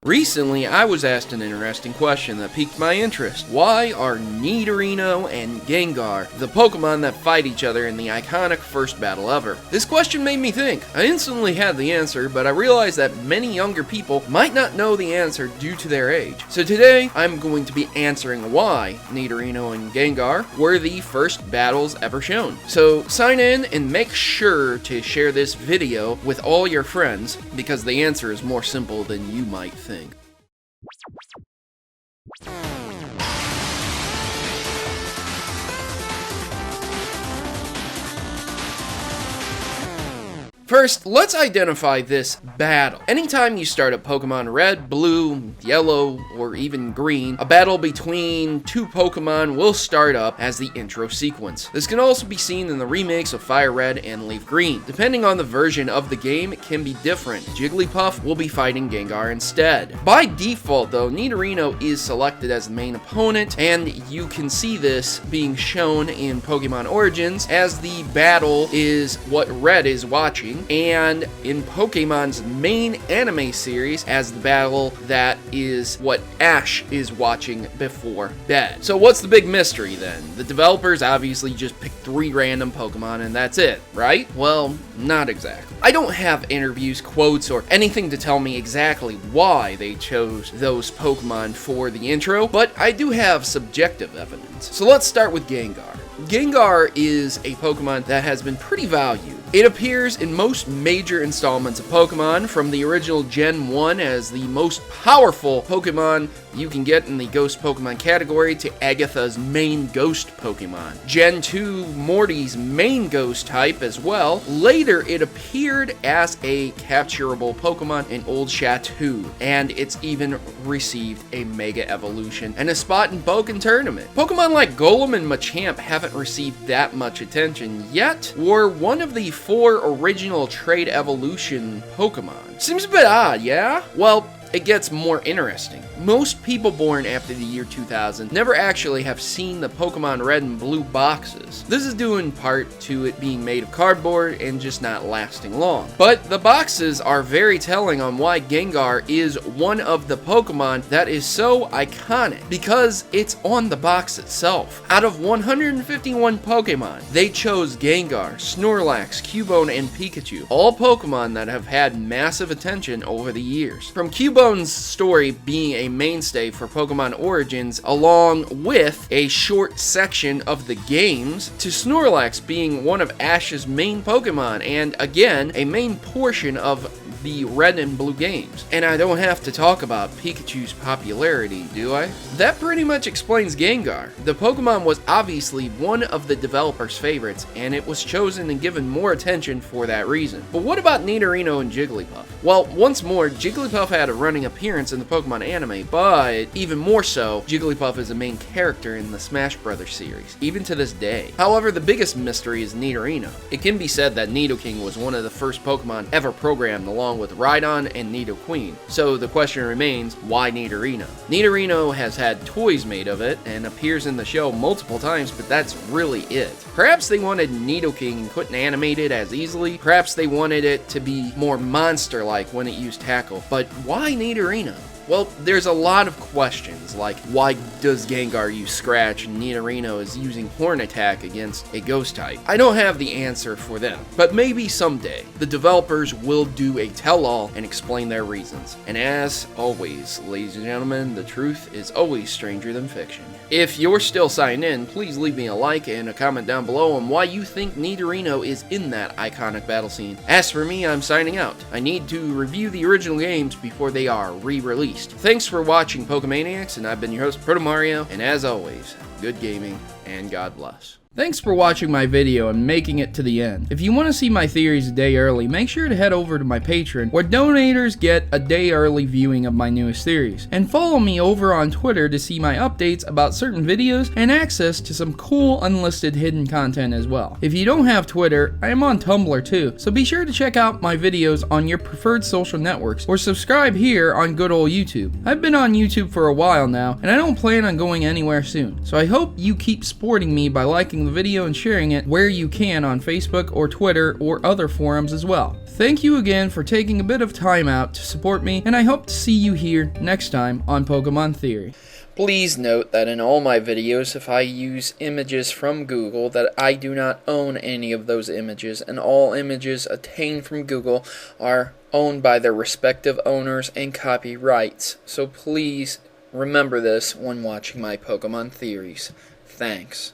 Recently, I was asked an interesting question that piqued my interest. Why are Nidorino and Gengar the Pokemon that fight each other in the iconic first battle ever? This question made me think. I instantly had the answer, but I realized that many younger people might not know the answer due to their age. So today, I'm going to be answering why Nidorino and Gengar were the first battles ever shown. So sign in and make sure to share this video with all your friends, because the answer is more simple than you might think. First, let's identify this battle. Anytime you start up Pokemon Red, Blue, Yellow, or even Green, a battle between two Pokemon will start up as the intro sequence. This can also be seen in the remakes of Fire Red and Leaf Green. Depending on the version of the game, it can be different. Jigglypuff will be fighting Gengar instead. By default, though, Nidorino is selected as the main opponent, and you can see this being shown in Pokemon Origins as the battle is what Red is watching, and in Pokemon's main anime series as the battle that is what Ash is watching before bed. So what's the big mystery then? The developers obviously just picked 3 random Pokemon and that's it, right? Well, not exactly. I don't have interviews, quotes, or anything to tell me exactly why they chose those Pokemon for the intro, but I do have subjective evidence. So let's start with Gengar. Gengar is a Pokemon that has been pretty valued. It appears in most major installments of Pokemon, from the original Gen 1 as the most powerful Pokemon you can get in the Ghost Pokemon category to Agatha's main Ghost Pokemon. Gen 2, Morty's main Ghost type as well. Later, it appeared as a capturable Pokemon in Old Chateau, and it's even received a Mega Evolution and a spot in Pokken Tournament. Pokemon like Golem and Machamp haven't received that much attention yet, were one of the 4 original Trade Evolution Pokemon. Seems a bit odd, yeah? Well, it gets more interesting. Most people born after the year 2000 never actually have seen the Pokemon Red and Blue boxes. This is due in part to it being made of cardboard and just not lasting long. But the boxes are very telling on why Gengar is one of the Pokemon that is so iconic, because it's on the box itself. Out of 151 Pokemon, they chose Gengar, Snorlax, Cubone, and Pikachu, all Pokemon that have had massive attention over the years. From Cubone's story being a mainstay for Pokemon Origins, along with a short section of the games, to Snorlax being one of Ash's main Pokemon, and again, a main portion of the Red and Blue games. And I don't have to talk about Pikachu's popularity, do I? That pretty much explains Gengar. The Pokemon was obviously one of the developers' favorites, and it was chosen and given more attention for that reason. But what about Nidorino and Jigglypuff? Well, once more, Jigglypuff had a running appearance in the Pokemon anime, but even more so, Jigglypuff is a main character in the Smash Brothers series, even to this day. However, the biggest mystery is Nidorino. It can be said that Nidoking was one of the first Pokemon ever programmed along with Rhydon and Nidoqueen. So the question remains, why Nidorino? Nidorino has had toys made of it and appears in the show multiple times, but that's really it. Perhaps they wanted Nidoking and couldn't animate it as easily. Perhaps they wanted it to be more monster-like when it used tackle. But why Nidorino? Well, there's a lot of questions, like why does Gengar use Scratch and Nidorino is using Horn Attack against a Ghost type? I don't have the answer for them, but maybe someday the developers will do a tell-all and explain their reasons. And as always, ladies and gentlemen, the truth is always stranger than fiction. If you're still signed in, please leave me a like and a comment down below on why you think Nidorino is in that iconic battle scene. As for me, I'm signing out. I need to review the original games before they are re-released. Thanks for watching Pokemaniacs, and I've been your host, Protomario, and as always, good gaming, and God bless. Thanks for watching my video and making it to the end. If you want to see my theories a day early, make sure to head over to my Patreon, where donators get a day early viewing of my newest theories. And follow me over on Twitter to see my updates about certain videos and access to some cool unlisted hidden content as well. If you don't have Twitter, I am on Tumblr too, so be sure to check out my videos on your preferred social networks, or subscribe here on good old YouTube. I've been on YouTube for a while now, and I don't plan on going anywhere soon, so I hope you keep supporting me by liking the the video and sharing it where you can on Facebook or Twitter or other forums as well. Thank you again for taking a bit of time out to support me, and I hope to see you here next time on Pokemon Theory. Please note that in all my videos, if I use images from Google, that I do not own any of those images, and all images obtained from Google are owned by their respective owners and copyrights. So please remember this when watching my Pokemon theories. Thanks.